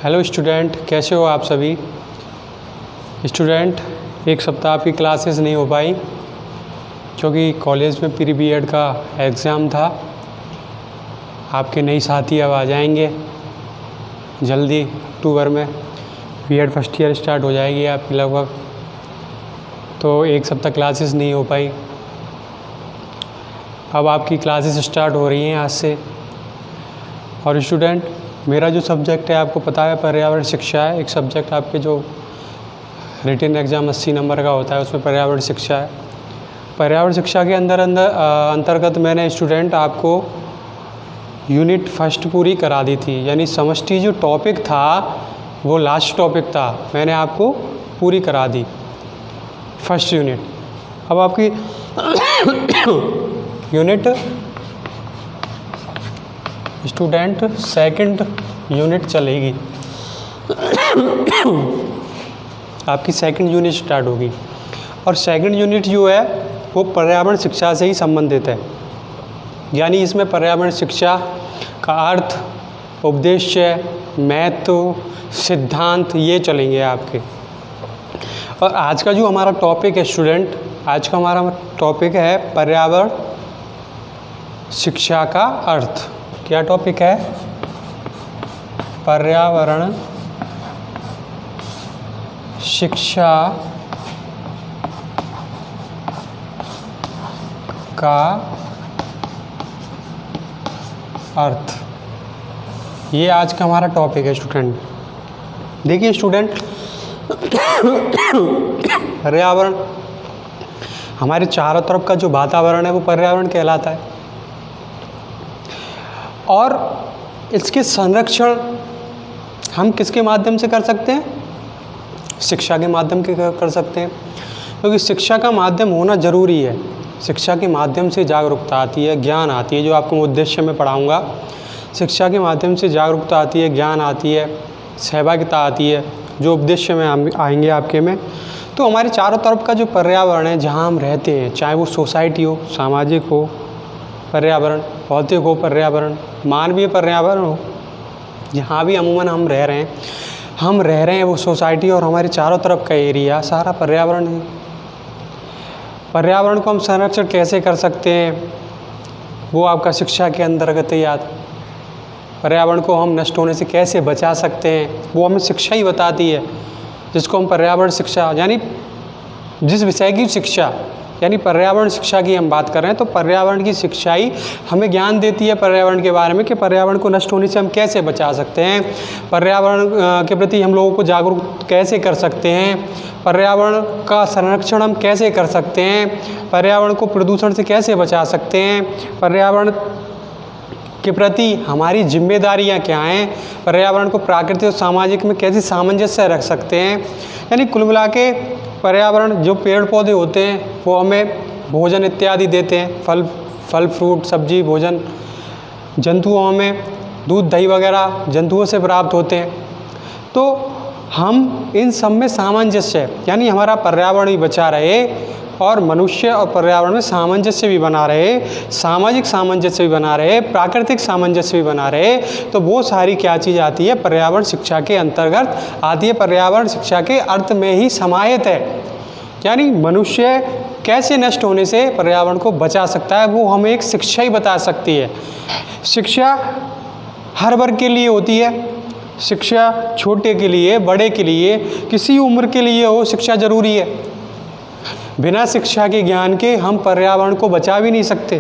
Hello student, कैसे हो आप सभी। स्टूडेंट, एक सप्ताह आपकी क्लासेस नहीं हो पाई क्योंकि कॉलेज में प्री बीएड का एग्ज़ाम था। आपके नए साथी अब आ जाएंगे जल्दी। अक्टूबर में बीएड फर्स्ट ईयर स्टार्ट हो जाएगी आपकी लगभग, तो एक सप्ताह क्लासेस नहीं हो पाई। अब आपकी क्लासेस स्टार्ट हो रही हैं आज से। और स्टूडेंट, मेरा जो सब्जेक्ट है आपको पता है, पर्यावरण शिक्षा है। एक सब्जेक्ट आपके जो रिटन एग्ज़ाम 80 नंबर का होता है उसमें पर्यावरण शिक्षा है। पर्यावरण शिक्षा के अंतर्गत मैंने स्टूडेंट आपको यूनिट फर्स्ट पूरी करा दी थी, यानी समष्टि जो टॉपिक था वो लास्ट टॉपिक था, मैंने आपको पूरी करा दी फर्स्ट यूनिट। अब आपकी यूनिट स्टूडेंट सेकंड यूनिट चलेगी। आपकी सेकंड यूनिट स्टार्ट होगी और सेकंड यूनिट जो है वो पर्यावरण शिक्षा से ही संबंधित है, यानी इसमें पर्यावरण शिक्षा का अर्थ, उपदेश्य, महत्व, सिद्धांत ये चलेंगे आपके। और आज का जो हमारा टॉपिक है स्टूडेंट, आज का हमारा टॉपिक है पर्यावरण शिक्षा का अर्थ। क्या टॉपिक है? पर्यावरण शिक्षा का अर्थ, ये आज का हमारा टॉपिक है स्टूडेंट। देखिए स्टूडेंट, पर्यावरण हमारे चारों तरफ का जो वातावरण है वो पर्यावरण कहलाता है। और इसके संरक्षण हम किसके माध्यम से कर सकते हैं? शिक्षा के माध्यम के कर सकते हैं, क्योंकि शिक्षा का माध्यम होना ज़रूरी है। शिक्षा के माध्यम से जागरूकता आती है, ज्ञान आती है, जो आपको उद्देश्य में पढ़ाऊँगा। शिक्षा के माध्यम से जागरूकता आती है, ज्ञान आती है, सहभागिता आती है, जो उद्देश्य में आएंगे आपके में। तो हमारे चारों तरफ का जो पर्यावरण है, जहाँ हम रहते हैं, चाहे वो सोसाइटी हो, सामाजिक हो पर्यावरण, भौतिक हो पर्यावरण, मानवीय पर्यावरण हो, जहाँ भी अमूमन हम रह रहे हैं वो सोसाइटी और हमारे चारों तरफ का एरिया सारा पर्यावरण है। पर्यावरण को हम संरक्षण कैसे कर सकते हैं वो आपका शिक्षा के अंतर्गत ही आता है। पर्यावरण को हम नष्ट होने से कैसे बचा सकते हैं वो हमें शिक्षा ही बताती है, जिसको हम पर्यावरण शिक्षा, यानी जिस विषय की शिक्षा, यानी पर्यावरण शिक्षा की हम बात कर रहे हैं, तो पर्यावरण की शिक्षा ही हमें ज्ञान देती है पर्यावरण के बारे में कि पर्यावरण को नष्ट होने से हम कैसे बचा सकते हैं, पर्यावरण के प्रति हम लोगों को जागरूक कैसे कर सकते हैं, पर्यावरण का संरक्षण हम कैसे कर सकते हैं, पर्यावरण को प्रदूषण से कैसे बचा सकते हैं, पर्यावरण के प्रति हमारी जिम्मेदारियां क्या हैं, पर्यावरण को प्राकृतिक और सामाजिक में कैसे सामंजस्य रख सकते हैं। यानी कुल मिला के पर्यावरण, जो पेड़ पौधे होते हैं वो हमें भोजन इत्यादि देते हैं, फल फ्रूट सब्जी भोजन, जंतुओं में दूध दही वगैरह जंतुओं से प्राप्त होते हैं। तो हम इन सब में सामंजस्य, यानी हमारा पर्यावरण भी बचा रहे और मनुष्य और पर्यावरण में सामंजस्य भी बना रहे, सामाजिक सामंजस्य भी बना रहे, प्राकृतिक सामंजस्य भी बना रहे, तो वो सारी क्या चीज़ आती है? पर्यावरण शिक्षा के अंतर्गत आती है, पर्यावरण शिक्षा के अर्थ में ही समाहित है। यानी मनुष्य कैसे नष्ट होने से पर्यावरण को बचा सकता है वो हमें एक शिक्षा ही बता सकती है। शिक्षा हर वर्ग के लिए होती है, शिक्षा छोटे के लिए, बड़े के लिए, किसी उम्र के लिए हो, शिक्षा ज़रूरी है। बिना शिक्षा के ज्ञान के हम पर्यावरण को बचा भी नहीं सकते,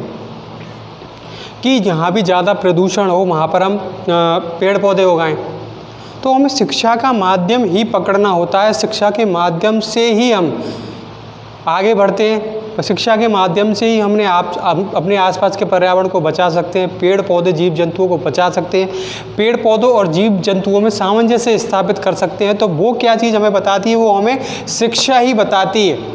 कि जहाँ भी ज़्यादा प्रदूषण हो वहाँ पर हम पेड़ पौधे उगाएं। तो हमें शिक्षा का माध्यम ही पकड़ना होता है, शिक्षा के माध्यम से ही हम आगे बढ़ते हैं। शिक्षा के माध्यम से ही हमने अपने आसपास के पर्यावरण को बचा सकते हैं, पेड़ पौधे जीव जंतुओं को बचा सकते हैं, पेड़ पौधों और जीव जंतुओं में सामंजस्य स्थापित कर सकते हैं। तो वो क्या चीज़ हमें बताती है? वो हमें शिक्षा ही बताती है।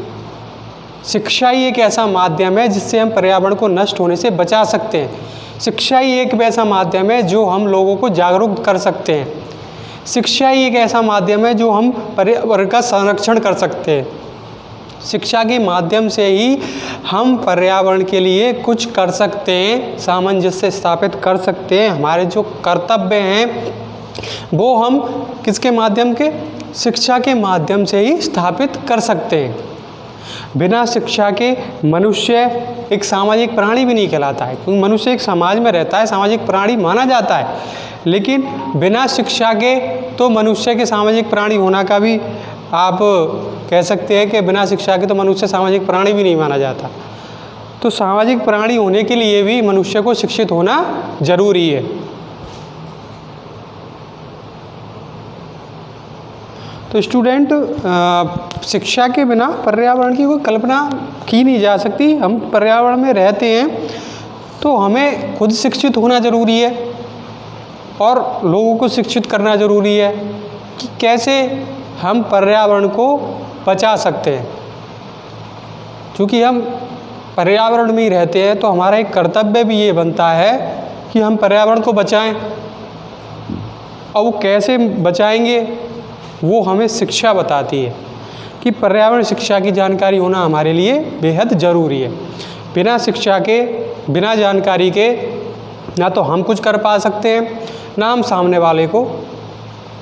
शिक्षा ही एक ऐसा माध्यम है जिससे हम पर्यावरण को नष्ट होने से बचा सकते हैं। शिक्षा ही एक ऐसा माध्यम है जो हम लोगों को जागरूक कर सकते हैं। शिक्षा ही एक ऐसा माध्यम है जो हम पर्यावरण का संरक्षण कर सकते हैं। शिक्षा के माध्यम से ही हम पर्यावरण के लिए कुछ कर सकते हैं, सामंजस्य स्थापित कर सकते हैं। हमारे जो कर्तव्य हैं वो हम किसके माध्यम के, शिक्षा के माध्यम से ही स्थापित कर सकते हैं। बिना शिक्षा के मनुष्य एक सामाजिक प्राणी भी नहीं कहलाता है, क्योंकि मनुष्य एक समाज में रहता है, सामाजिक प्राणी माना जाता है। लेकिन बिना शिक्षा के तो मनुष्य के सामाजिक प्राणी होना का भी आप कह सकते हैं कि बिना शिक्षा के तो मनुष्य सामाजिक प्राणी भी नहीं माना जाता। तो सामाजिक प्राणी होने के लिए भी मनुष्य को शिक्षित होना जरूरी है। तो स्टूडेंट, शिक्षा के बिना पर्यावरण की कोई कल्पना की नहीं जा सकती। हम पर्यावरण में रहते हैं तो हमें खुद शिक्षित होना ज़रूरी है और लोगों को शिक्षित करना ज़रूरी है कि कैसे हम पर्यावरण को बचा सकते हैं। क्योंकि हम पर्यावरण में ही रहते हैं तो हमारा एक कर्तव्य भी ये बनता है कि हम पर्यावरण को बचाएं। और वो कैसे बचाएंगे, वो हमें शिक्षा बताती है कि पर्यावरण शिक्षा की जानकारी होना हमारे लिए बेहद ज़रूरी है। बिना शिक्षा के, बिना जानकारी के ना तो हम कुछ कर पा सकते हैं, ना हम सामने वाले को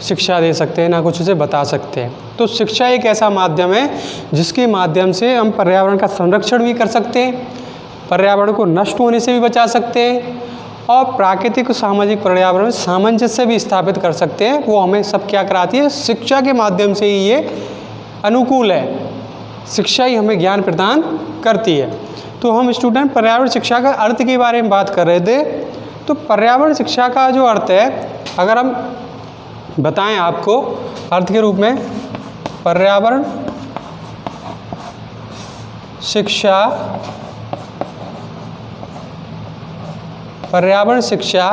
शिक्षा दे सकते हैं, ना कुछ उसे बता सकते हैं। तो शिक्षा एक ऐसा माध्यम है जिसके माध्यम से हम पर्यावरण का संरक्षण भी कर सकते हैं, पर्यावरण को नष्ट होने से भी बचा सकते हैं और प्राकृतिक और सामाजिक पर्यावरण में सामंजस्य भी स्थापित कर सकते हैं। वो हमें सब क्या कराती है, शिक्षा के माध्यम से ही ये अनुकूल है। शिक्षा ही हमें ज्ञान प्रदान करती है। तो हम स्टूडेंट पर्यावरण शिक्षा का अर्थ के बारे में बात कर रहे थे। तो पर्यावरण शिक्षा का जो अर्थ है, अगर हम बताएं आपको अर्थ के रूप में, पर्यावरण शिक्षा, पर्यावरण शिक्षा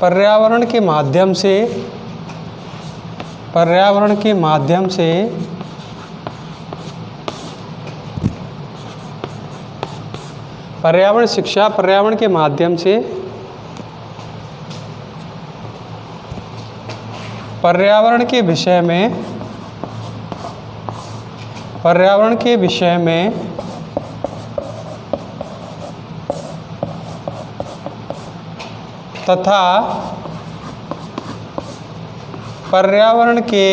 पर्यावरण के माध्यम से, पर्यावरण के माध्यम से पर्यावरण शिक्षा पर्यावरण के माध्यम से पर्यावरण के विषय में, पर्यावरण के विषय में तथा पर्यावरण के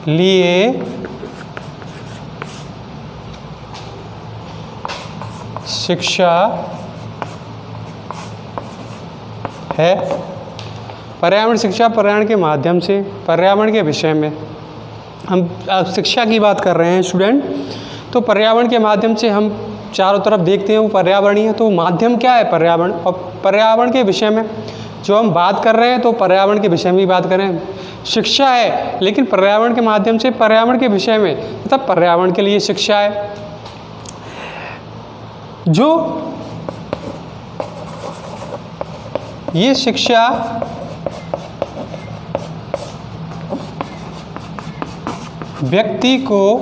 लिए शिक्षा है। पर्यावरण शिक्षा पर्यावरण के माध्यम से, पर्यावरण के विषय में हम शिक्षा की बात कर रहे हैं स्टूडेंट। तो पर्यावरण के माध्यम से हम चारों तरफ देखते हैं वो पर्यावरण ही है। तो माध्यम क्या है, पर्यावरण। और पर्यावरण के विषय में जो हम बात कर रहे हैं तो पर्यावरण के विषय में भी बात कर रहे हैं। शिक्षा है, लेकिन पर्यावरण के माध्यम से पर्यावरण के विषय में, मतलब पर्यावरण के लिए शिक्षा है। जो ये शिक्षा व्यक्ति को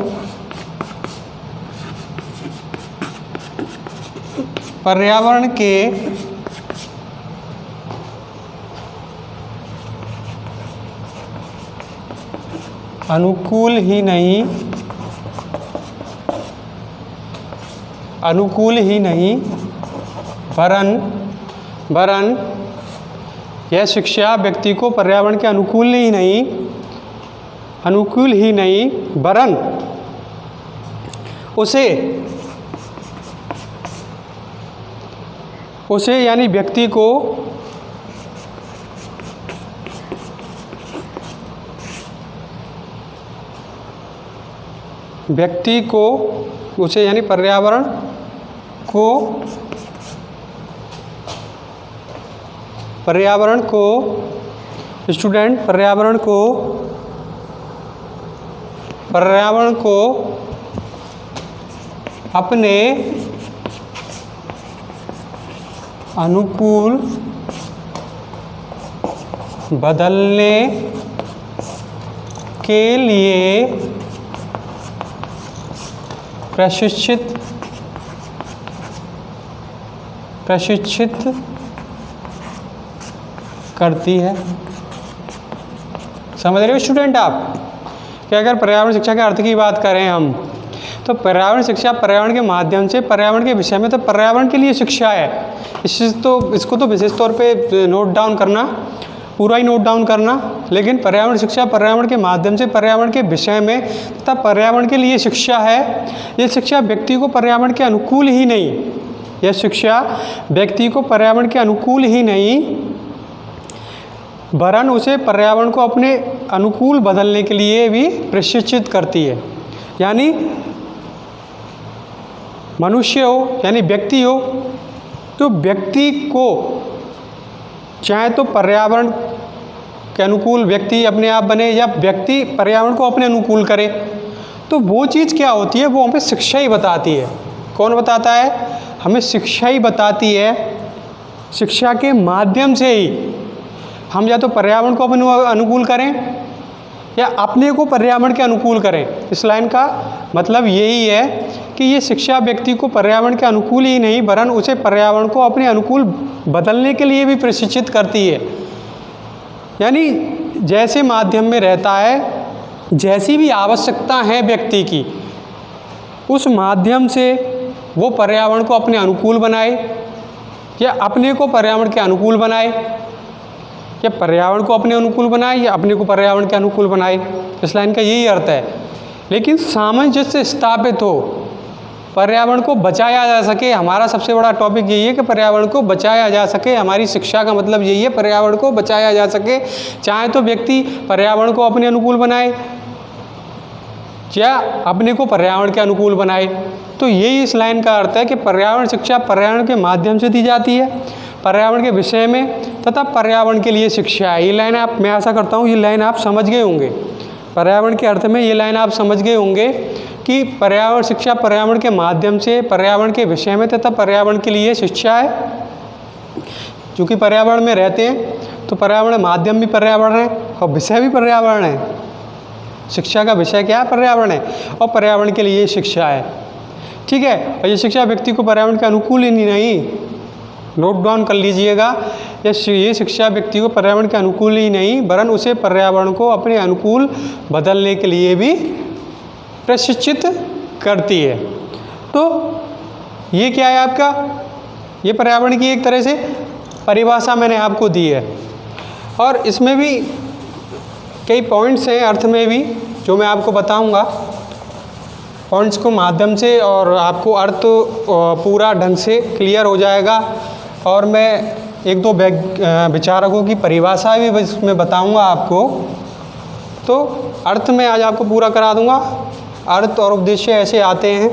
पर्यावरण के अनुकूल ही नहीं वरन यह शिक्षा व्यक्ति को पर्यावरण के अनुकूल ही नहीं वरन उसे यानी व्यक्ति को उसे यानी पर्यावरण को स्टूडेंट पर्यावरण को अपने अनुकूल बदलने के लिए प्रशिक्षित करती है। समझ रहे हो स्टूडेंट आप कि अगर पर्यावरण शिक्षा के अर्थ की बात करें हम, तो पर्यावरण शिक्षा पर्यावरण के माध्यम से पर्यावरण के विषय में, तो पर्यावरण के लिए शिक्षा है। इसको तो विशेष तौर पे नोट डाउन करना, पूरा ही नोट डाउन करना। लेकिन पर्यावरण शिक्षा पर्यावरण के माध्यम से पर्यावरण के विषय में तथा पर्यावरण के लिए शिक्षा है। ये शिक्षा व्यक्ति को पर्यावरण के अनुकूल ही नहीं, यह शिक्षा व्यक्ति को पर्यावरण के अनुकूल ही नहीं वरन उसे पर्यावरण को अपने अनुकूल बदलने के लिए भी प्रशिक्षित करती है। यानी मनुष्य हो यानी व्यक्ति हो, तो व्यक्ति को चाहे तो पर्यावरण के अनुकूल व्यक्ति अपने आप बने या व्यक्ति पर्यावरण को अपने अनुकूल करे, तो वो चीज़ क्या होती है, वो हमें शिक्षा ही बताती है। कौन बताता है? हमें शिक्षा ही बताती है। शिक्षा के माध्यम से ही हम या तो पर्यावरण को अपने अनुकूल करें या अपने को पर्यावरण के अनुकूल करें। इस लाइन का मतलब यही है कि ये शिक्षा व्यक्ति को पर्यावरण के अनुकूल ही नहीं वरन उसे पर्यावरण को अपने अनुकूल बदलने के लिए भी प्रशिक्षित करती है। यानी जैसे माध्यम में रहता है, जैसी भी आवश्यकता है व्यक्ति की, उस माध्यम से वो पर्यावरण को अपने अनुकूल बनाए या अपने को पर्यावरण के अनुकूल बनाए, या पर्यावरण को अपने अनुकूल बनाए या अपने को पर्यावरण के अनुकूल बनाए। इस लाइन का यही अर्थ है। लेकिन सामंजस्य स्थापित हो, पर्यावरण को बचाया जा सके। हमारा सबसे बड़ा टॉपिक यही है कि पर्यावरण को बचाया जा सके। हमारी शिक्षा का मतलब यही है, पर्यावरण को बचाया जा सके। चाहे तो व्यक्ति पर्यावरण को अपने अनुकूल बनाए या अपने को पर्यावरण के अनुकूल बनाए। तो यही इस लाइन का अर्थ है कि पर्यावरण शिक्षा पर्यावरण के माध्यम से दी जाती है, पर्यावरण के विषय में तथा पर्यावरण के लिए शिक्षा है। ये लाइन आप, मैं आशा करता हूँ ये लाइन आप समझ गए होंगे। पर्यावरण के अर्थ में ये लाइन आप समझ गए होंगे कि पर्यावरण शिक्षा पर्यावरण के माध्यम से पर्यावरण के विषय में तथा पर्यावरण के लिए शिक्षा है। क्योंकि पर्यावरण में रहते हैं तो पर्यावरण माध्यम भी पर्यावरण है और विषय भी पर्यावरण है। शिक्षा का विषय क्या है? पर्यावरण है और पर्यावरण के लिए शिक्षा है। ठीक है, और ये शिक्षा व्यक्ति को पर्यावरण के अनुकूल ही नहीं, नोट डाउन कर लीजिएगा, ये शिक्षा व्यक्ति को पर्यावरण के अनुकूल ही नहीं वरन उसे पर्यावरण को अपने अनुकूल बदलने के लिए भी प्रशिक्षित करती है। तो ये क्या है आपका? ये पर्यावरण की एक तरह से परिभाषा मैंने आपको दी है और इसमें भी कई पॉइंट्स हैं अर्थ में भी जो मैं आपको बताऊंगा। पॉइंट्स को माध्यम से और आपको अर्थ पूरा ढंग से क्लियर हो जाएगा। और मैं एक दो विचारकों की परिभाषा भी इसमें बताऊंगा आपको। तो अर्थ में आज आपको पूरा करा दूंगा। अर्थ और उद्देश्य ऐसे आते हैं।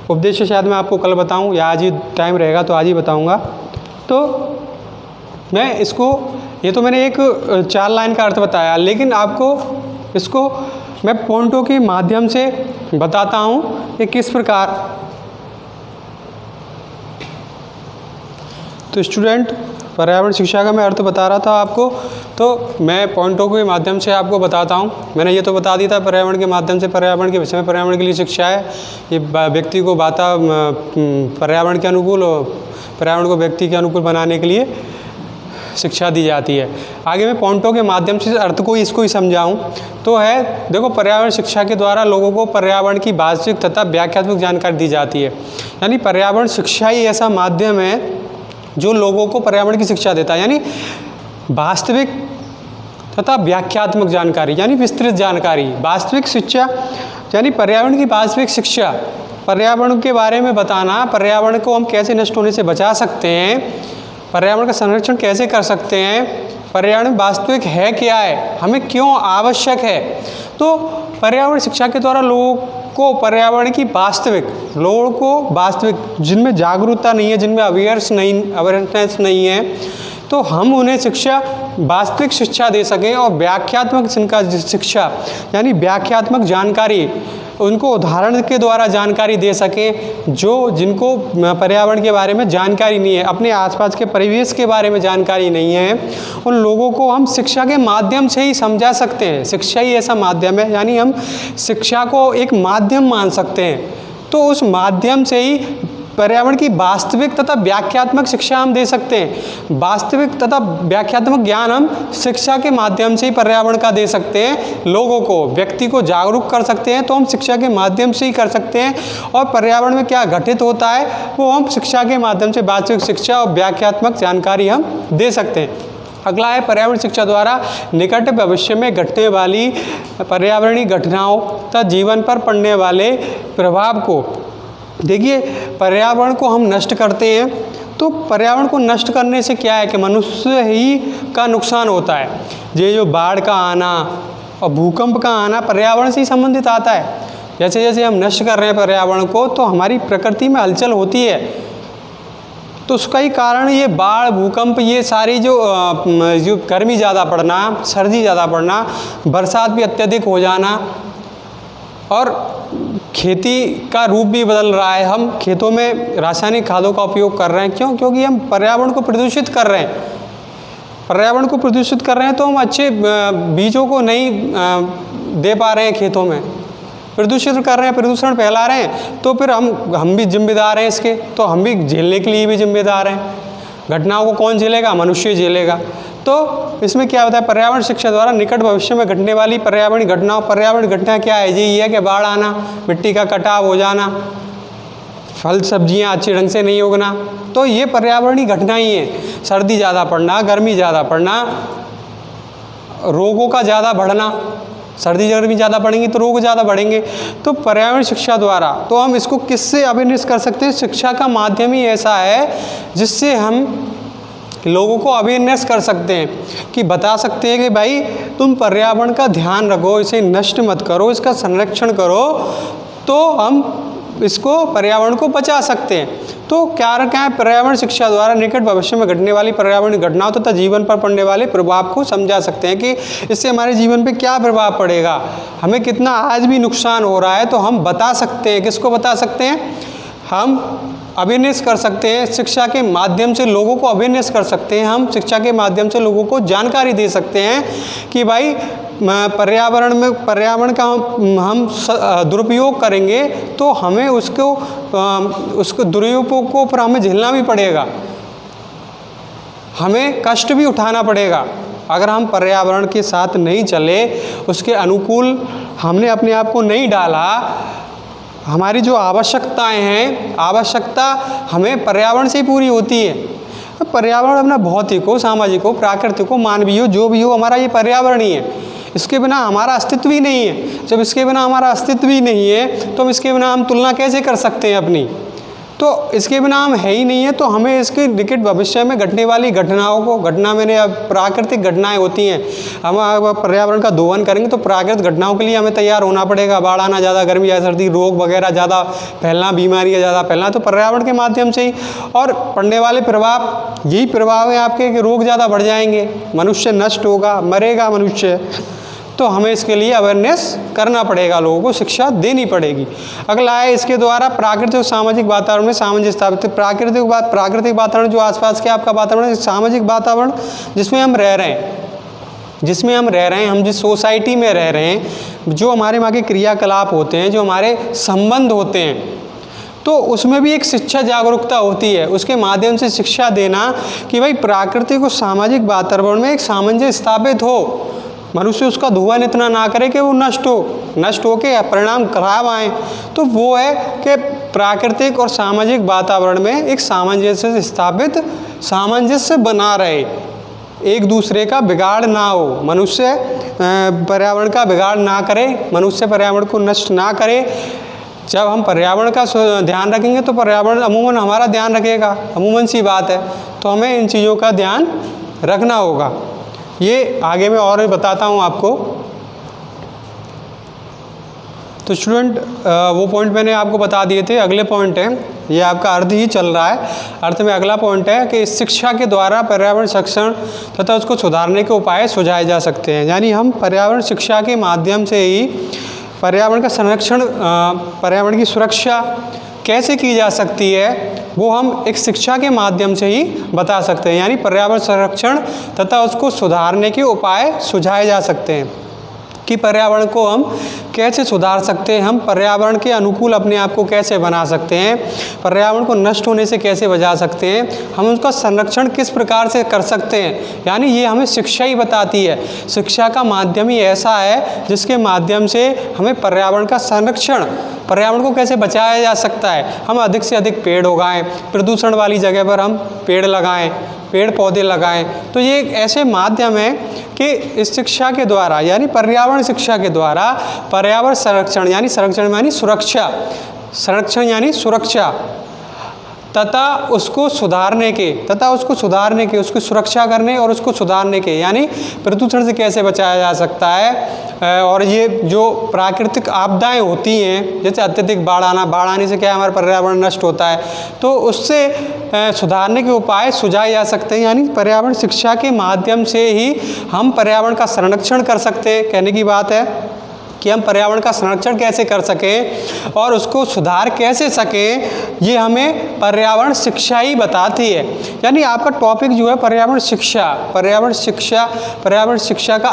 उद्देश्य शायद मैं आपको कल बताऊं या आज ही टाइम रहेगा तो आज ही बताऊंगा। तो मैं इसको, ये तो मैंने एक 4 लाइन का अर्थ बताया, लेकिन आपको इसको मैं पॉइंटों के माध्यम से बताता हूँ कि किस प्रकार। तो स्टूडेंट, पर्यावरण शिक्षा का मैं अर्थ बता रहा था आपको, तो मैं पॉइंटों के माध्यम से आपको बताता हूँ। मैंने ये तो बता दिया था पर्यावरण के माध्यम से पर्यावरण के विषय में पर्यावरण के लिए शिक्षा है। ये व्यक्ति को पर्यावरण के अनुकूल और पर्यावरण को व्यक्ति के अनुकूल बनाने के लिए शिक्षा दी जाती है। आगे मैं पॉइंटों के माध्यम से अर्थ को इसको ही समझाऊं तो है, देखो पर्यावरण शिक्षा के द्वारा लोगों को पर्यावरण की वास्तविक तथा व्याख्यात्मक जानकारी दी जाती है। यानी पर्यावरण शिक्षा ही ऐसा माध्यम है जो लोगों को पर्यावरण की शिक्षा देता है। यानी वास्तविक तथा व्याख्यात्मक जानकारी यानी विस्तृत जानकारी। वास्तविक शिक्षा यानी पर्यावरण की वास्तविक शिक्षा, पर्यावरण के बारे में बताना, पर्यावरण को हम कैसे नष्ट होने से बचा सकते हैं, पर्यावरण का संरक्षण कैसे कर सकते हैं, पर्यावरण वास्तविक है क्या है, हमें क्यों आवश्यक है। तो पर्यावरण शिक्षा के द्वारा लोगों को पर्यावरण की लोगों को वास्तविक, जिनमें जागरूकता नहीं है, जिनमें अवेयरनेस नहीं है, तो हम उन्हें शिक्षा, वास्तविक शिक्षा दे सकें और व्याख्यात्मक शिक्षा यानी व्याख्यात्मक जानकारी, उनको उदाहरण के द्वारा जानकारी दे सकें जिनको पर्यावरण के बारे में जानकारी नहीं है, अपने आसपास के परिवेश के बारे में जानकारी नहीं है, उन लोगों को हम शिक्षा के माध्यम से ही समझा सकते हैं। शिक्षा ही ऐसा माध्यम है, यानी हम शिक्षा को एक माध्यम मान सकते हैं। तो उस माध्यम से ही पर्यावरण की वास्तविक तथा व्याख्यात्मक शिक्षा हम दे सकते हैं। वास्तविक तथा व्याख्यात्मक ज्ञान हम शिक्षा के माध्यम से ही पर्यावरण का दे सकते हैं। लोगों को, व्यक्ति को जागरूक कर सकते हैं तो हम शिक्षा के माध्यम से ही कर सकते हैं। और पर्यावरण में क्या घटित होता है वो हम शिक्षा के माध्यम से वास्तविक शिक्षा और व्याख्यात्मक जानकारी हम दे सकते हैं। अगला है पर्यावरण शिक्षा द्वारा निकट भविष्य में घटने वाली पर्यावरणीय घटनाओं तथा जीवन पर पड़ने वाले प्रभाव को। देखिए, पर्यावरण को हम नष्ट करते हैं तो पर्यावरण को नष्ट करने से क्या है कि मनुष्य ही का नुकसान होता है। ये जो बाढ़ का आना और भूकंप का आना पर्यावरण से ही संबंधित आता है। जैसे जैसे हम नष्ट कर रहे हैं पर्यावरण को तो हमारी प्रकृति में हलचल होती है, तो उसका ही कारण ये बाढ़, भूकंप, ये सारी जो गर्मी ज़्यादा पड़ना, सर्दी ज़्यादा पड़ना, बरसात भी अत्यधिक हो जाना और खेती का रूप भी बदल रहा है। हम खेतों में रासायनिक खादों का उपयोग कर रहे हैं। क्यों? क्योंकि हम पर्यावरण को प्रदूषित कर रहे हैं। पर्यावरण को प्रदूषित कर रहे हैं तो हम अच्छे बीजों को नहीं दे पा रहे हैं खेतों में, प्रदूषित कर रहे हैं, प्रदूषण फैला रहे हैं, तो फिर हम भी जिम्मेदार हैं इसके, तो हम भी झेलने के लिए भी जिम्मेदार हैं। घटनाओं को कौन झेलेगा? मनुष्य झेलेगा। तो इसमें क्या होता है, पर्यावरण शिक्षा द्वारा निकट भविष्य में घटने वाली पर्यावरणीय घटनाओं। पर्यावरण घटना क्या है? ये है कि बाढ़ आना, मिट्टी का कटाव हो जाना, फल सब्जियां अच्छे ढंग से नहीं उगना, तो ये पर्यावरणीय घटना ही है। सर्दी ज़्यादा पड़ना, गर्मी ज़्यादा पड़ना, रोगों का ज़्यादा बढ़ना, सर्दी गर्मी ज़्यादा बढ़ेंगी तो रोग ज़्यादा बढ़ेंगे। तो पर्यावरण शिक्षा द्वारा तो हम इसको किससे अवेयरनेस कर सकते हैं? शिक्षा का माध्यम ही ऐसा है जिससे हम लोगों को अवेयरनेस कर सकते हैं, कि बता सकते हैं कि भाई तुम पर्यावरण का ध्यान रखो, इसे नष्ट मत करो, इसका संरक्षण करो, तो हम इसको पर्यावरण को बचा सकते हैं। तो क्या है, पर्यावरण शिक्षा द्वारा निकट भविष्य में घटने वाली पर्यावरणीय घटनाओं तथा जीवन पर पड़ने वाले प्रभाव को समझा सकते हैं कि इससे हमारे जीवन पे क्या प्रभाव पड़ेगा, हमें कितना आज भी नुकसान हो रहा है, तो हम बता सकते हैं। किसको बता सकते हैं? हम अवेयरनेस कर सकते हैं, शिक्षा के माध्यम से लोगों को अवेयरनेस कर सकते हैं। हम शिक्षा के माध्यम से लोगों को जानकारी दे सकते हैं कि भाई पर्यावरण का हम दुरुपयोग करेंगे तो हमें उसको दुरुपयोग को पर हमें झेलना भी पड़ेगा, हमें कष्ट भी उठाना पड़ेगा। अगर हम पर्यावरण के साथ नहीं चले, उसके अनुकूल हमने अपने आप को नहीं डाला, हमारी जो आवश्यकताएं हैं, आवश्यकता हमें पर्यावरण से ही पूरी होती है। पर्यावरण अपना भौतिक हो, सामाजिक हो, प्राकृतिक हो, मानवीय हो, जो भी हो, हमारा ये पर्यावरण ही है। इसके बिना हमारा अस्तित्व ही नहीं है। जब इसके बिना हमारा अस्तित्व ही नहीं है तो इसके बिना हम तुलना कैसे कर सकते हैं अपनी? तो इसके बिना हम है ही नहीं है। तो हमें इसके निकट भविष्य में घटने वाली घटनाओं को, घटना मैंने अब प्राकृतिक घटनाएं होती हैं, हम पर्यावरण का दोहन करेंगे तो प्राकृतिक घटनाओं के लिए हमें तैयार होना पड़ेगा। बाढ़ आना, ज़्यादा गर्मी, ज़्यादा सर्दी, रोग वगैरह ज़्यादा फैलना, बीमारियाँ ज़्यादा फैलना, तो पर्यावरण के माध्यम से ही। और पड़ने वाले प्रभाव, यही प्रभाव है आपके कि रोग ज़्यादा बढ़ जाएंगे, मनुष्य नष्ट होगा, मरेगा मनुष्य। तो हमें इसके लिए अवेयरनेस करना पड़ेगा, लोगों को शिक्षा देनी पड़ेगी। अगला है, इसके द्वारा प्राकृतिक और सामाजिक वातावरण में सामंजस्य स्थापित। प्राकृतिक वातावरण जो आसपास के आपका वातावरण है, सामाजिक वातावरण जिसमें हम रह रहे हैं, हम जिस सोसाइटी में रह रहे हैं, जो हमारे वहाँ के क्रियाकलाप होते हैं, जो हमारे संबंध होते हैं, तो उसमें भी एक शिक्षा जागरूकता होती है। उसके माध्यम से शिक्षा देना कि भाई प्राकृतिक और सामाजिक वातावरण में एक सामंजस्य स्थापित हो, मनुष्य उसका धुआं इतना ना करे कि वो नष्ट हो के परिणाम खराब आए। तो वो है कि प्राकृतिक और सामाजिक वातावरण में एक सामंजस्य स्थापित, सामंजस्य बना रहे, एक दूसरे का बिगाड़ ना हो, मनुष्य पर्यावरण का बिगाड़ ना करे, मनुष्य पर्यावरण को नष्ट ना करे। जब हम पर्यावरण का ध्यान रखेंगे तो पर्यावरण अमूमन हमारा ध्यान रखेगा, अमूमन सी बात है। तो हमें इन चीज़ों का ध्यान रखना होगा। ये आगे मैं और भी बताता हूँ आपको। तो स्टूडेंट, वो पॉइंट मैंने आपको बता दिए थे। अगले पॉइंट है, ये आपका अर्थ ही चल रहा है। अर्थ में अगला पॉइंट है कि शिक्षा के द्वारा पर्यावरण संरक्षण तथा उसको सुधारने के उपाय सुझाए जा सकते हैं। यानी हम पर्यावरण शिक्षा के माध्यम से ही पर्यावरण का संरक्षण, पर्यावरण की सुरक्षा कैसे की जा सकती है, वो हम एक शिक्षा के माध्यम से ही बता सकते हैं। यानी पर्यावरण संरक्षण तथा उसको सुधारने के उपाय सुझाए जा सकते हैं। कि पर्यावरण को हम कैसे सुधार सकते हैं, हम पर्यावरण के अनुकूल अपने आप को कैसे बना सकते हैं, पर्यावरण को नष्ट होने से कैसे बचा सकते हैं, हम उसका संरक्षण किस प्रकार से कर सकते हैं। यानी ये हमें शिक्षा ही बताती है। शिक्षा का माध्यम ही ऐसा है जिसके माध्यम से हमें पर्यावरण का संरक्षण, पर्यावरण को कैसे बचाया जा सकता है। हम अधिक से अधिक पेड़ उगाएं, प्रदूषण वाली जगह पर हम पेड़ लगाएं, पेड़ पौधे लगाएं। तो ये एक ऐसे माध्यम है कि इस शिक्षा के द्वारा, यानी पर्यावरण शिक्षा के द्वारा पर्यावरण संरक्षण यानी संरक्षण यानी सुरक्षा, संरक्षण यानी सुरक्षा तथा उसको सुधारने के, उसकी सुरक्षा करने और उसको सुधारने के, यानी प्रदूषण से कैसे बचाया जा सकता है। और ये जो प्राकृतिक आपदाएं होती हैं, जैसे अत्यधिक बाढ़ आने से क्या है, हमारा पर्यावरण नष्ट होता है, तो उससे सुधारने के उपाय सुझाए जा सकते हैं। यानी पर्यावरण शिक्षा के माध्यम से ही हम पर्यावरण का संरक्षण कर सकते हैं। कहने की बात है कि हम पर्यावरण का संरक्षण कैसे कर सकें और उसको सुधार कैसे सकें, ये हमें पर्यावरण शिक्षा ही बताती है। यानी आपका टॉपिक जो है पर्यावरण शिक्षा, पर्यावरण शिक्षा का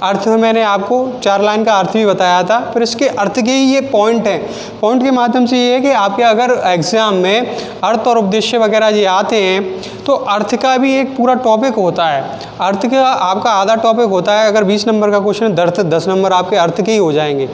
अर्थ में मैंने आपको 4 लाइन का अर्थ भी बताया था। फिर इसके अर्थ के ही ये पॉइंट हैं। पॉइंट के माध्यम से ये है कि आपके अगर एग्जाम में अर्थ और उपदेश्य वगैरह ये आते हैं तो अर्थ का भी एक पूरा टॉपिक होता है। अर्थ का आपका आधा टॉपिक होता है। अगर 20 नंबर का क्वेश्चन है, 10 नंबर आपके अर्थ के ही हो जाएंगे।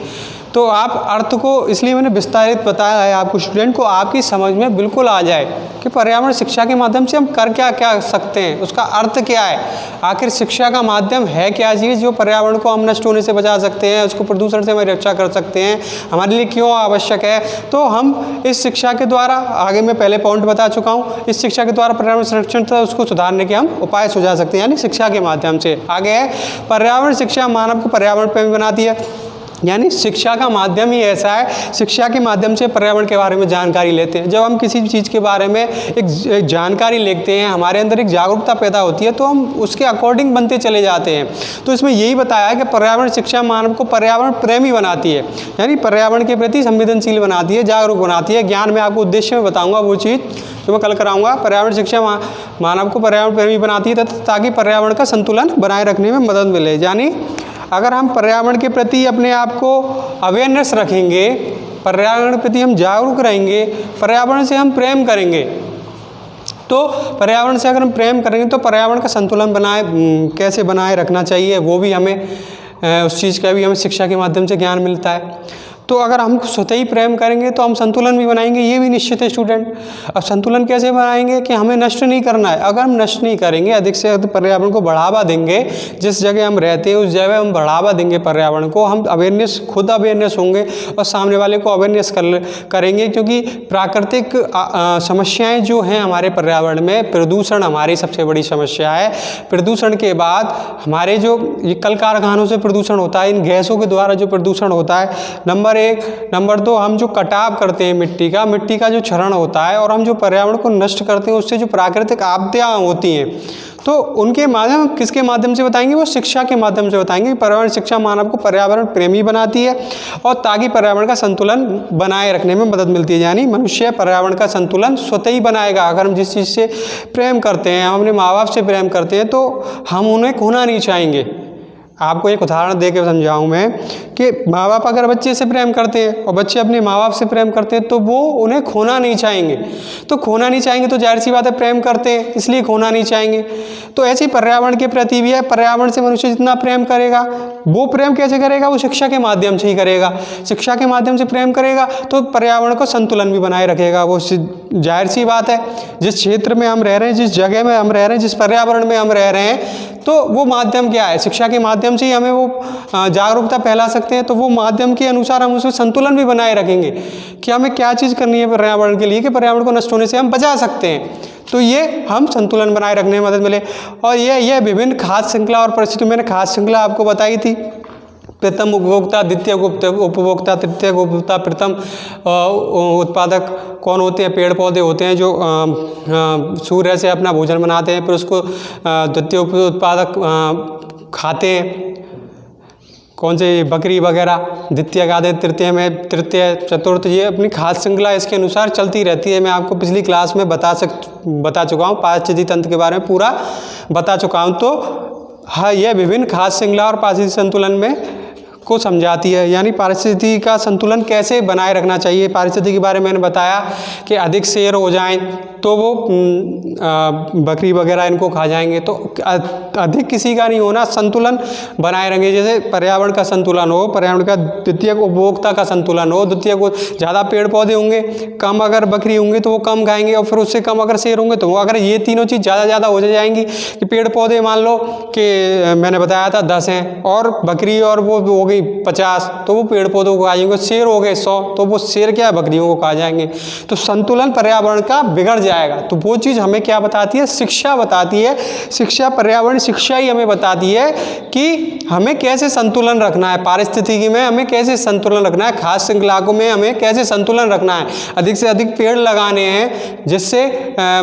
तो आप अर्थ को इसलिए मैंने विस्तारित बताया है आपको, स्टूडेंट को आपकी समझ में बिल्कुल आ जाए कि पर्यावरण शिक्षा के माध्यम से हम कर क्या सकते हैं, उसका अर्थ क्या है, आखिर शिक्षा का माध्यम है क्या चीज़ जो पर्यावरण को हम नष्ट होने से बचा सकते हैं, उसको प्रदूषण से हमें रक्षा कर सकते हैं, हमारे लिए क्यों आवश्यक है। तो हम इस शिक्षा के द्वारा, आगे मैं पहले पॉइंट बता चुका हूँ, इस शिक्षा के द्वारा पर्यावरण संरक्षण था उसको सुधारने के हम उपाय सुझा सकते हैं, यानी शिक्षा के माध्यम से। आगे है पर्यावरण शिक्षा मानव को पर्यावरण प्रेमी बनाती है। यानी शिक्षा का माध्यम ही ऐसा है, शिक्षा के माध्यम से पर्यावरण के बारे में जानकारी लेते हैं। जब हम किसी भी चीज़ के बारे में एक जानकारी लेते हैं, हमारे अंदर एक जागरूकता पैदा होती है, तो हम उसके अकॉर्डिंग बनते चले जाते हैं। तो इसमें यही बताया है कि पर्यावरण शिक्षा मानव को पर्यावरण प्रेमी बनाती है, यानी पर्यावरण के प्रति संवेदनशील बनाती है, जागरूक बनाती है। ज्ञान में आपको उद्देश्य में बताऊँगा वो चीज़ जो मैं कल कराऊँगा। पर्यावरण शिक्षा मानव को पर्यावरण प्रेमी बनाती है ताकि पर्यावरण का संतुलन बनाए रखने में मदद मिले। यानी अगर हम पर्यावरण के प्रति अपने आप को अवेयरनेस रखेंगे, पर्यावरण के प्रति हम जागरूक रहेंगे, पर्यावरण से हम प्रेम करेंगे, तो पर्यावरण से अगर हम प्रेम करेंगे तो पर्यावरण का संतुलन कैसे बनाए रखना चाहिए वो भी हमें, उस चीज़ का भी हमें शिक्षा के माध्यम से ज्ञान मिलता है। तो अगर हम स्वतः ही प्रेम करेंगे तो हम संतुलन भी बनाएंगे, ये भी निश्चित है स्टूडेंट। अब संतुलन कैसे बनाएंगे कि हमें नष्ट नहीं करना है। अगर हम नष्ट नहीं करेंगे, अधिक से अधिक पर्यावरण को बढ़ावा देंगे, जिस जगह हम रहते हैं उस जगह हम बढ़ावा देंगे पर्यावरण को, हम खुद अवेयरनेस होंगे और सामने वाले को अवेयरनेस करेंगे। क्योंकि प्राकृतिक समस्याएँ जो हैं हमारे पर्यावरण में, प्रदूषण हमारी सबसे बड़ी समस्या है। प्रदूषण के बाद हमारे जो ये कल कारखानों से प्रदूषण होता है, इन गैसों के द्वारा जो प्रदूषण होता है, नंबर 1। नंबर 2, हम जो कटाव करते हैं मिट्टी का जो क्षरण होता है और हम जो पर्यावरण को नष्ट करते हैं, उससे जो प्राकृतिक आपदाएं होती हैं, तो उनके माध्यम किसके माध्यम से बताएंगे, वो शिक्षा के माध्यम से बताएंगे। पर्यावरण शिक्षा मानव को पर्यावरण प्रेमी बनाती है और ताकि पर्यावरण का संतुलन बनाए रखने में मदद मिलती है। यानी मनुष्य पर्यावरण का संतुलन स्वतः ही बनाएगा। अगर हम जिस चीज़ से प्रेम करते हैं, हम अपने माँ बाप से प्रेम करते हैं, तो हम उन्हें खोना नहीं चाहेंगे। आपको एक उदाहरण दे के समझाऊँ मैं कि माँ बाप अगर बच्चे से प्रेम करते हैं और बच्चे अपने माँ बाप से प्रेम करते हैं तो वो उन्हें खोना नहीं चाहेंगे। तो खोना नहीं चाहेंगे तो जाहिर सी बात है प्रेम करते हैं, इसलिए खोना नहीं चाहेंगे। तो ऐसे ही पर्यावरण के प्रति भी है। पर्यावरण से मनुष्य जितना प्रेम करेगा, वो प्रेम कैसे करेगा, वो शिक्षा के माध्यम से ही करेगा। शिक्षा के माध्यम से प्रेम करेगा तो पर्यावरण को संतुलन भी बनाए रखेगा। वो जाहिर सी बात है, जिस क्षेत्र में हम रह रहे हैं, जिस जगह में हम रह रहे हैं, जिस पर्यावरण में हम रह रहे हैं, तो वो माध्यम क्या है, शिक्षा के माध्यम से ही हमें वो जागरूकता फैला सकते हैं। तो वो माध्यम के अनुसार हम उसमें संतुलन भी बनाए रखेंगे कि हमें क्या चीज़ करनी है पर्यावरण के लिए कि पर्यावरण को नष्ट होने से हम बचा सकते हैं। तो ये हम संतुलन बनाए रखने में मदद मिले। और ये विभिन्न खाद्य श्रृंखला और परिस्थितियों, मैंने खाद्य श्रृंखला आपको बताई थी। प्रथम उपभोक्ता, द्वितीय उपभोक्ता, तृतीय उपभोक्ता, प्रथम उत्पादक कौन होते हैं, पेड़ पौधे होते हैं जो सूर्य से अपना भोजन बनाते हैं, फिर उसको द्वितीय उत्पादक खाते हैं, कौन से, बकरी वगैरह। द्वितीय खाते, तृतीय में, तृतीय, चतुर्थ, ये अपनी खाद्य श्रृंखला इसके अनुसार चलती रहती है। मैं आपको पिछली क्लास में बता चुका हूँ, पारिस्थितिकी तंत्र के बारे में पूरा बता चुका हूँ। तो हाँ, यह विभिन्न खाद्य श्रृंखला और पारिस्थितिक संतुलन में को समझाती है। यानी पारिस्थितिकी का संतुलन कैसे बनाए रखना चाहिए। पारिस्थितिकी के बारे में मैंने बताया कि अधिक शेर हो जाएं तो वो बकरी वगैरह इनको खा जाएंगे, तो अधिक किसी का नहीं होना, संतुलन बनाए रखेंगे। जैसे पर्यावरण का संतुलन हो, पर्यावरण का द्वितीयक उपभोक्ता का संतुलन हो, द्वितीयक ज़्यादा पेड़ पौधे होंगे, कम अगर बकरी होंगे तो वो कम खाएंगे, और फिर उससे कम अगर शेर होंगे तो वो, अगर ये तीनों चीज़ ज़्यादा हो जाएंगी कि पेड़ पौधे मान लो कि मैंने बताया था 10 हैं और बकरी और वो हो गई 50, तो वो पेड़ पौधों को खा जाएंगे। शेर हो गए 100, तो वो शेर क्या है, बकरियों को खा जाएंगे। तो संतुलन पर्यावरण का बिगड़ जाएगा। तो वो चीज़ हमें क्या बताती है, शिक्षा बताती है। शिक्षा, पर्यावरण शिक्षा ही हमें बताती है कि हमें कैसे संतुलन रखना है, पारिस्थितिकी में हमें कैसे संतुलन रखना है, खास इलाकों में हमें कैसे संतुलन रखना है, अधिक से अधिक पेड़ लगाने हैं जिससे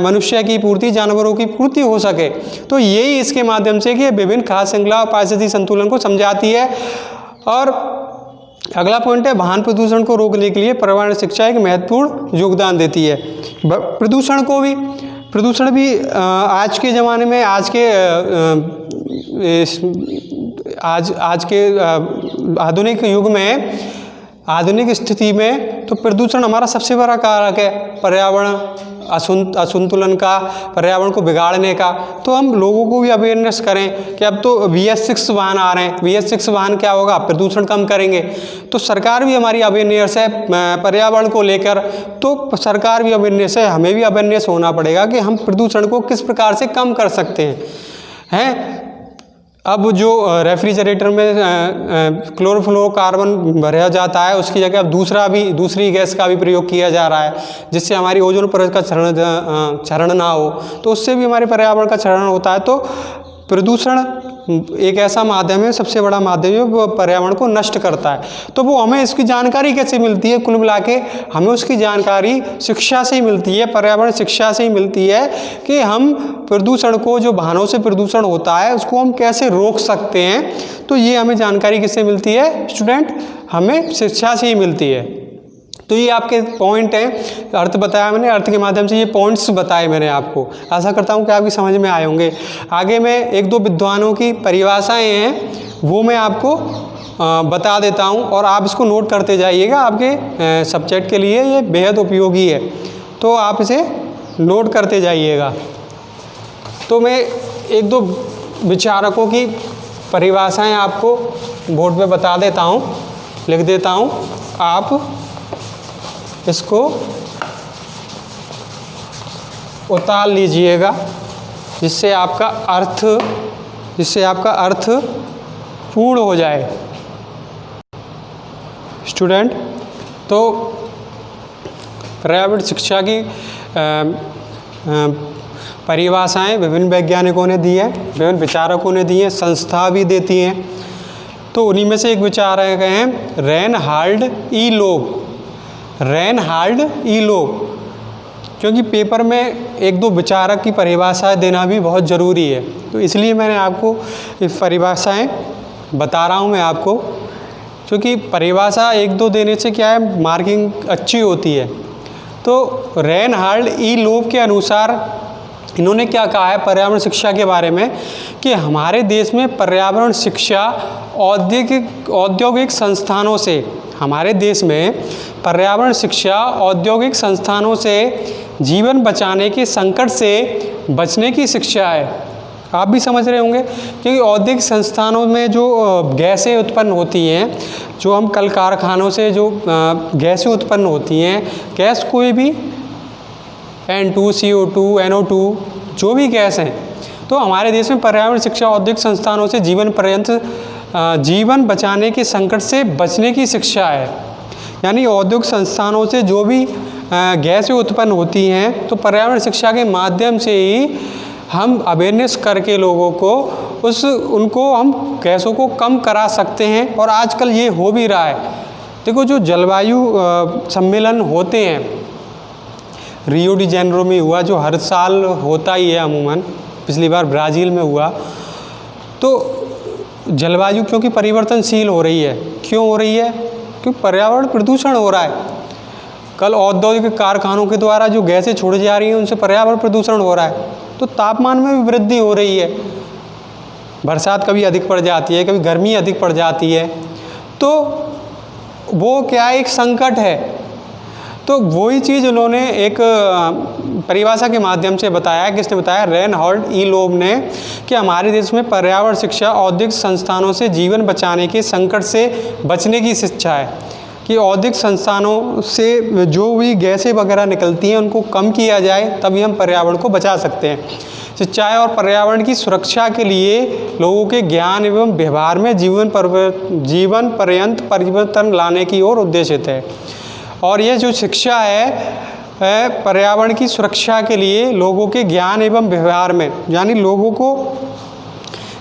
मनुष्य की पूर्ति, जानवरों की पूर्ति हो सके। तो यही इसके माध्यम से कि विभिन्न खास श्रृंखला और पारिस्थितिकी संतुलन को समझाती है। और अगला पॉइंट है, वाहन प्रदूषण को रोकने के लिए पर्यावरण शिक्षा एक महत्वपूर्ण योगदान देती है। प्रदूषण भी आज के ज़माने में, आज के आधुनिक युग में, आधुनिक स्थिति में तो प्रदूषण हमारा सबसे बड़ा कारक है, पर्यावरण असंतुलन का, पर्यावरण को बिगाड़ने का। तो हम लोगों को भी अवेयरनेस करें कि अब तो BS6 वाहन आ रहे हैं, BS6 वाहन क्या होगा, प्रदूषण कम करेंगे। तो सरकार भी हमारी अवेयरनेस है पर्यावरण को लेकर, तो सरकार भी अवेयरनेस है, हमें भी अवेयरनेस होना पड़ेगा कि हम प्रदूषण को किस प्रकार से कम कर सकते हैं। अब जो रेफ्रिजरेटर में क्लोरोफ्लोरोकार्बन भरा जाता है, उसकी जगह अब दूसरी गैस का भी प्रयोग किया जा रहा है, जिससे हमारी ओजोन परत का क्षरण ना हो, तो उससे भी हमारे पर्यावरण का क्षरण होता है। तो प्रदूषण एक ऐसा माध्यम है, सबसे बड़ा माध्यम है, वो पर्यावरण को नष्ट करता है। तो वो हमें इसकी जानकारी कैसे मिलती है, कुल मिला के हमें उसकी जानकारी शिक्षा से ही मिलती है, पर्यावरण शिक्षा से ही मिलती है कि हम प्रदूषण को, जो वाहनों से प्रदूषण होता है, उसको हम कैसे रोक सकते हैं। तो ये हमें जानकारी किससे मिलती है स्टूडेंट, हमें शिक्षा से ही मिलती है। तो ये आपके पॉइंट हैं, अर्थ बताया मैंने, अर्थ के माध्यम से ये पॉइंट्स बताए मैंने आपको। आशा करता हूँ कि आपकी समझ में आए होंगे। आगे मैं एक दो विद्वानों की परिभाषाएं हैं वो मैं आपको बता देता हूँ और आप इसको नोट करते जाइएगा, आपके सब्जेक्ट के लिए ये बेहद उपयोगी है, तो आप इसे नोट करते जाइएगा। तो मैं एक दो विचारकों की परिभाषाएं आपको बोर्ड पे बता देता हूँ, लिख देता हूँ, आप इसको उतार लीजिएगा, जिससे आपका अर्थ पूर्ण हो जाए स्टूडेंट। तो पर्यावरण शिक्षा की परिभाषाएं विभिन्न वैज्ञानिकों ने दी है, विभिन्न विचारकों ने दी है, संस्था भी देती हैं। तो उन्हीं में से एक विचारक हैं रेनहाल्ड ई लोग, क्योंकि पेपर में एक दो विचारक की परिभाषाएं देना भी बहुत ज़रूरी है, तो इसलिए मैंने आपको इस परिभाषाएं बता रहा हूं मैं आपको, क्योंकि परिभाषा एक दो देने से क्या है, मार्किंग अच्छी होती है। तो रेनहाल्ड ई लोग के अनुसार इन्होंने क्या कहा है पर्यावरण शिक्षा के बारे में, कि हमारे देश में पर्यावरण शिक्षा औद्योगिक संस्थानों से, हमारे देश में पर्यावरण शिक्षा औद्योगिक संस्थानों से जीवन बचाने के संकट से बचने की शिक्षा है। आप भी समझ रहे होंगे, क्योंकि औद्योगिक संस्थानों में जो गैसें उत्पन्न होती हैं, जो हम कल कारखानों से जो गैसें उत्पन्न होती हैं, गैस कोई भी N2, CO2, NO2 जो भी गैस हैं, तो हमारे देश में पर्यावरण शिक्षा औद्योगिक संस्थानों से जीवन बचाने के संकट से बचने की शिक्षा है। यानी औद्योगिक संस्थानों से जो भी गैसें उत्पन्न होती हैं, तो पर्यावरण शिक्षा के माध्यम से ही हम अवेयरनेस करके लोगों को उनको हम गैसों को कम करा सकते हैं। और आजकल ये हो भी रहा है। देखो, जो जलवायु सम्मेलन होते हैं, रियो डी जेनेरो में हुआ, जो हर साल होता ही है अमूमन, पिछली बार ब्राज़ील में हुआ। तो जलवायु क्योंकि परिवर्तनशील हो रही है, क्यों हो रही है, क्योंकि पर्यावरण प्रदूषण हो रहा है। कल औद्योगिक कारखानों के द्वारा जो गैसें छोड़ी जा रही हैं, उनसे पर्यावरण प्रदूषण हो रहा है। तो तापमान में भी वृद्धि हो रही है, बरसात कभी अधिक पड़ जाती है, कभी गर्मी अधिक पड़ जाती है। तो वो क्या है, एक संकट है। तो वही चीज़ उन्होंने एक परिभाषा के माध्यम से बताया। किसने बताया? रेनहॉल्ड ई लोब ने, कि हमारे देश में पर्यावरण शिक्षा औद्योगिक संस्थानों से जीवन बचाने के संकट से बचने की शिक्षा है, कि औद्योगिक संस्थानों से जो भी गैसें वगैरह निकलती हैं उनको कम किया जाए, तभी हम पर्यावरण को बचा सकते हैं। शिक्षा और पर्यावरण की सुरक्षा के लिए लोगों के ज्ञान एवं व्यवहार में जीवन पर्यंत परिवर्तन लाने की ओर उद्देशित है। और ये जो शिक्षा है पर्यावरण की सुरक्षा के लिए लोगों के ज्ञान एवं व्यवहार में, यानी लोगों को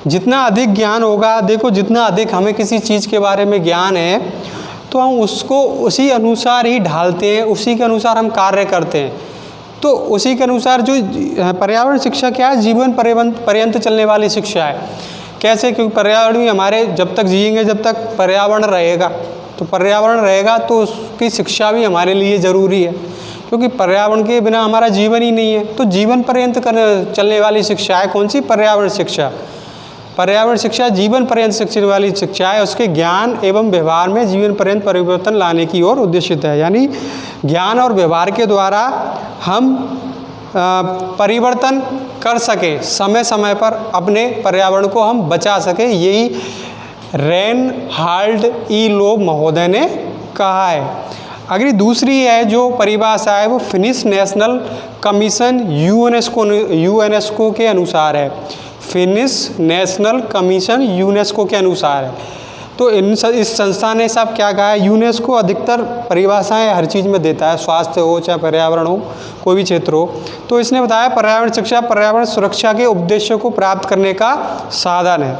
जितना अधिक ज्ञान होगा, देखो जितना अधिक हमें किसी चीज़ के बारे में ज्ञान है तो हम उसको उसी अनुसार ही ढालते हैं, उसी के अनुसार हम कार्य करते हैं। तो उसी के अनुसार जो पर्यावरण शिक्षा क्या है, जीवन पर्यंत चलने वाली शिक्षा है। कैसे? क्योंकि पर्यावरण भी हमारे जब तक जिएंगे, जब तक पर्यावरण रहेगा, तो पर्यावरण रहेगा तो उसकी शिक्षा भी हमारे लिए ज़रूरी है, क्योंकि पर्यावरण के बिना हमारा जीवन ही नहीं है। तो जीवन पर्यंत चलने वाली शिक्षा है कौन सी? पर्यावरण शिक्षा। पर्यावरण शिक्षा जीवन पर्यंत शिक्षण वाली शिक्षा है, उसके ज्ञान एवं व्यवहार में जीवन पर्यंत परिवर्तन लाने की ओर उद्देशित है। यानी ज्ञान और व्यवहार के द्वारा हम परिवर्तन कर सकें, समय समय पर अपने पर्यावरण को हम बचा सकें, यही रेनहॉल्ड ई लोब महोदय ने कहा है। अगली दूसरी है जो परिभाषा है वो फिनिश नेशनल कमीशन यूनेस्को के अनुसार है। फिनिश नेशनल कमीशन यूनेस्को के अनुसार है। तो इस संस्था ने सब क्या कहा है? यूनेस्को अधिकतर परिभाषाएं हर चीज़ में देता है, स्वास्थ्य हो चाहे पर्यावरण हो, कोई भी क्षेत्र हो। तो इसने बताया पर्यावरण शिक्षा पर्यावरण सुरक्षा के उद्देश्यों को प्राप्त करने का साधन है।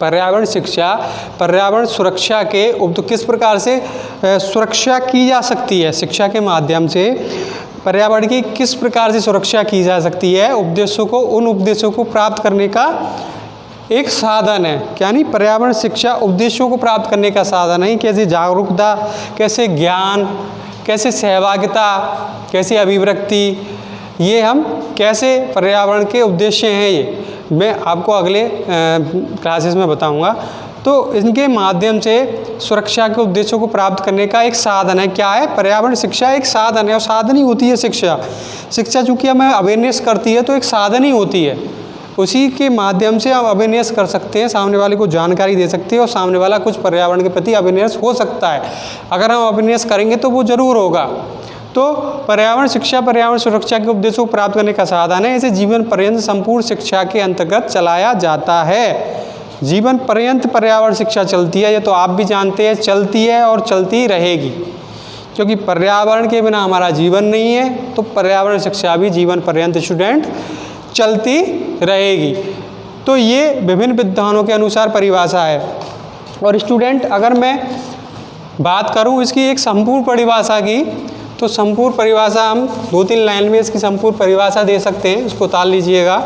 पर्यावरण शिक्षा पर्यावरण सुरक्षा के किस प्रकार से सुरक्षा की जा सकती है, शिक्षा के माध्यम से पर्यावरण की किस प्रकार से सुरक्षा की जा सकती है, उन उद्देश्यों को प्राप्त करने का एक साधन है। यानी पर्यावरण शिक्षा उद्देश्यों को प्राप्त करने का साधन है। कैसे जागरूकता, कैसे ज्ञान, कैसे सहभागिता, कैसे अभिव्यक्ति, ये हम कैसे पर्यावरण के उद्देश्य हैं, ये मैं आपको अगले क्लासेस में बताऊंगा। तो इनके माध्यम से सुरक्षा के उद्देश्यों को प्राप्त करने का एक साधन है। क्या है? पर्यावरण शिक्षा एक साधन है, और साधन ही होती है शिक्षा। शिक्षा चूँकि हमें अवेयरनेस करती है तो एक साधन ही होती है। उसी के माध्यम से हम अवेयरनेस कर सकते हैं, सामने वाले को जानकारी दे सकते हैं, और सामने वाला कुछ पर्यावरण के प्रति अवेयरनेस हो सकता है। अगर हम अवेयरनेस करेंगे तो वो ज़रूर होगा। तो पर्यावरण शिक्षा पर्यावरण सुरक्षा के उद्देश्यों को प्राप्त करने का साधन है। इसे जीवन पर्यंत संपूर्ण शिक्षा के अंतर्गत चलाया जाता है। जीवन पर्यंत पर्यावरण शिक्षा चलती है, ये तो आप भी जानते हैं, चलती है और चलती रहेगी, क्योंकि पर्यावरण के बिना हमारा जीवन नहीं है। तो पर्यावरण शिक्षा भी जीवन पर्यंत स्टूडेंट चलती रहेगी। तो ये विभिन्न विद्वानों के अनुसार परिभाषा है। और स्टूडेंट अगर मैं बात करूं इसकी एक संपूर्ण परिभाषा की, तो संपूर्ण परिभाषा हम 2-3 लाइन में इसकी संपूर्ण परिभाषा दे सकते हैं। इसको ताल लीजिएगा।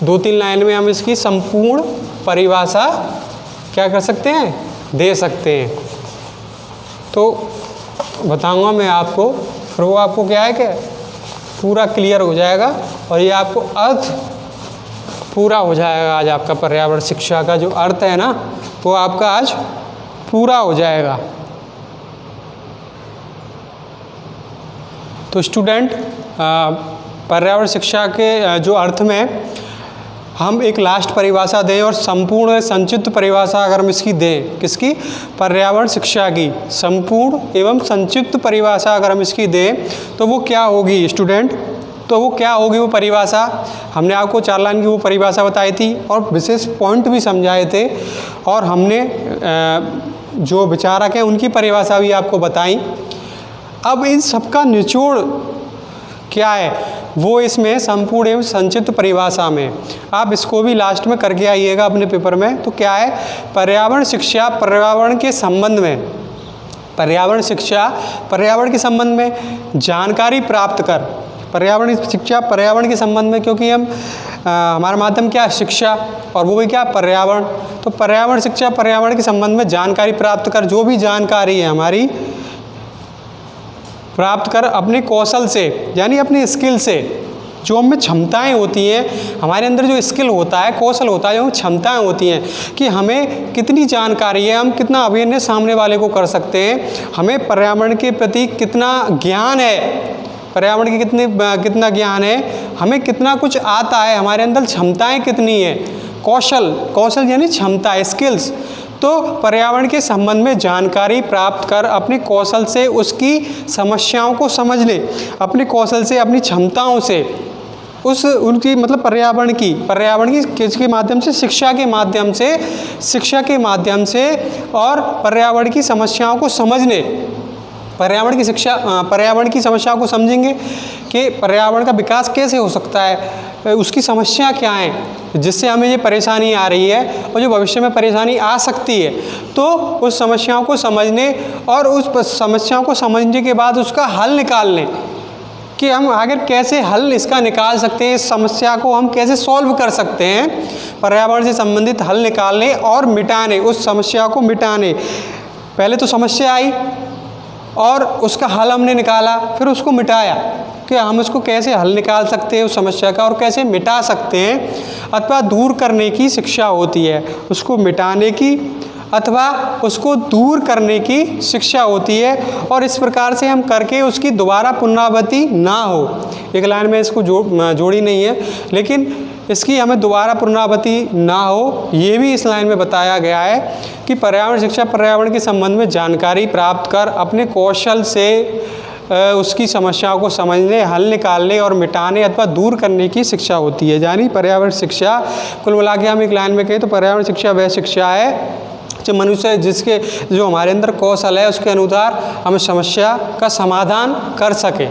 2-3 लाइन में हम इसकी संपूर्ण परिभाषा क्या कर सकते हैं? दे सकते हैं। तो बताऊंगा मैं आपको, फिर वो आपको क्या है कि पूरा क्लियर हो जाएगा, और ये आपको अर्थ पूरा हो जाएगा। आज आपका पर्यावरण शिक्षा का जो अर्थ है ना, वो आपका आज पूरा हो जाएगा। तो स्टूडेंट पर्यावरण शिक्षा के जो अर्थ में हम एक लास्ट परिभाषा दें, और संपूर्ण संक्षिप्त परिभाषा अगर हम इसकी दें, किसकी? पर्यावरण शिक्षा की संपूर्ण एवं संक्षिप्त परिभाषा अगर हम इसकी दें तो वो क्या होगी स्टूडेंट? तो वो क्या होगी वो परिभाषा? हमने आपको 4 लाइन की वो परिभाषा बताई थी और विशेष पॉइंट भी समझाए थे, और हमने जो विचारक हैं उनकी परिभाषा भी आपको बताई। अब इन सबका निचोड़ क्या है वो इसमें संपूर्ण एवं संक्षिप्त परिभाषा में आप इसको भी लास्ट में करके आइएगा अपने पेपर में। तो क्या है? पर्यावरण शिक्षा पर्यावरण के संबंध में, पर्यावरण शिक्षा पर्यावरण के संबंध में जानकारी प्राप्त कर, पर्यावरण शिक्षा पर्यावरण के संबंध में, क्योंकि हम हमारा माध्यम क्या? शिक्षा, और वो भी क्या? पर्यावरण। तो पर्यावरण शिक्षा पर्यावरण के संबंध में जानकारी प्राप्त कर, जो भी जानकारी है हमारी प्राप्त कर अपने कौशल से, यानी अपने स्किल से, जो हमें क्षमताएं होती हैं, हमारे अंदर जो स्किल होता है, कौशल होता है, जो क्षमताएं होती हैं कि हमें कितनी जानकारी है, हम कितना अवेयरनेस सामने वाले को कर सकते हैं, हमें पर्यावरण के प्रति कितना ज्ञान है, पर्यावरण की कितना ज्ञान है, हमें कितना कुछ आता है, हमारे अंदर क्षमताएं कितनी है, कौशल यानी क्षमता, स्किल्स। तो पर्यावरण के संबंध में जानकारी प्राप्त कर अपने कौशल से उसकी समस्याओं को समझ ले, अपने कौशल से, अपनी क्षमताओं से उनकी मतलब पर्यावरण की किसके माध्यम से, शिक्षा के माध्यम से और पर्यावरण की समस्याओं को समझने, पर्यावरण की समस्याओं को समझेंगे कि पर्यावरण का विकास कैसे हो सकता है, उसकी समस्या क्या है जिससे हमें ये परेशानी आ रही है और जो भविष्य में परेशानी आ सकती है। तो उस समस्याओं को समझने और उस समस्याओं को समझने के बाद उसका हल निकालने कि हम आखिर कैसे हल इसका निकाल सकते हैं, इस समस्या को हम कैसे सॉल्व कर सकते हैं, पर्यावरण से संबंधित हल निकालने और मिटाने, उस समस्या को मिटाने। पहले तो समस्या आई और उसका हल हमने निकाला, फिर उसको मिटाया कि हम उसको कैसे हल निकाल सकते हैं उस समस्या का और कैसे मिटा सकते हैं, अथवा दूर करने की शिक्षा होती है, उसको मिटाने की अथवा उसको दूर करने की शिक्षा होती है। और इस प्रकार से हम करके उसकी दोबारा पुनरावृत्ति ना हो। एक लाइन में इसको जोड़ी नहीं है, लेकिन इसकी हमें दोबारा पुनरावृत्ति ना हो, ये भी इस लाइन में बताया गया है कि पर्यावरण शिक्षा पर्यावरण के संबंध में जानकारी प्राप्त कर अपने कौशल से उसकी समस्याओं को समझने, हल निकालने और मिटाने अथवा दूर करने की शिक्षा होती है। यानी पर्यावरण शिक्षा, कुल मिला के हम एक लाइन में कहें तो पर्यावरण शिक्षा वह शिक्षा है जो मनुष्य जो हमारे अंदर कौशल है उसके अनुसार हम समस्या का समाधान कर सकें,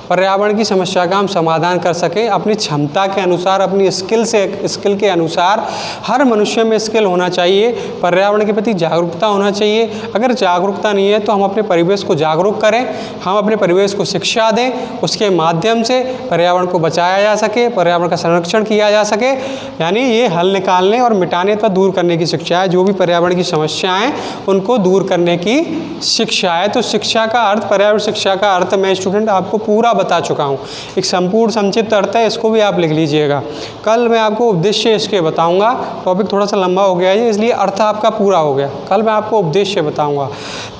पर्यावरण की समस्या का हम समाधान कर सकें अपनी क्षमता के अनुसार, अपनी स्किल के अनुसार। हर मनुष्य में स्किल होना चाहिए, पर्यावरण के प्रति जागरूकता होना चाहिए। अगर जागरूकता नहीं है तो हम अपने परिवेश को जागरूक करें, हम अपने परिवेश को शिक्षा दें, उसके माध्यम से पर्यावरण को बचाया जा सके, पर्यावरण का संरक्षण किया जा सके। यानी ये हल निकालने और मिटाने तथा दूर करने की शिक्षा है, जो भी पर्यावरण की समस्याएँ उनको दूर करने की शिक्षा है। तो शिक्षा का अर्थ, पर्यावरण शिक्षा का अर्थ मैं स्टूडेंट आपको पूरा बता चुका हूँ, एक संपूर्ण संक्षिप्त अर्थ है, इसको भी आप लिख लीजिएगा। कल मैं आपको उद्देश्य इसके बताऊँगा, टॉपिक थोड़ा सा लंबा हो गया है इसलिए अर्थ आपका पूरा हो गया, कल मैं आपको उद्देश्य बताऊँगा।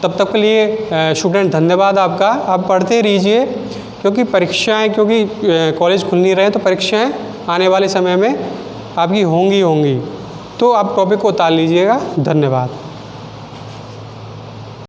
तब तक के लिए स्टूडेंट धन्यवाद आपका, आप पढ़ते रहिए क्योंकि कॉलेज खुल नहीं रहे तो परीक्षाएँ आने वाले समय में आपकी होंगी, तो आप टॉपिक को उतार लीजिएगा। धन्यवाद।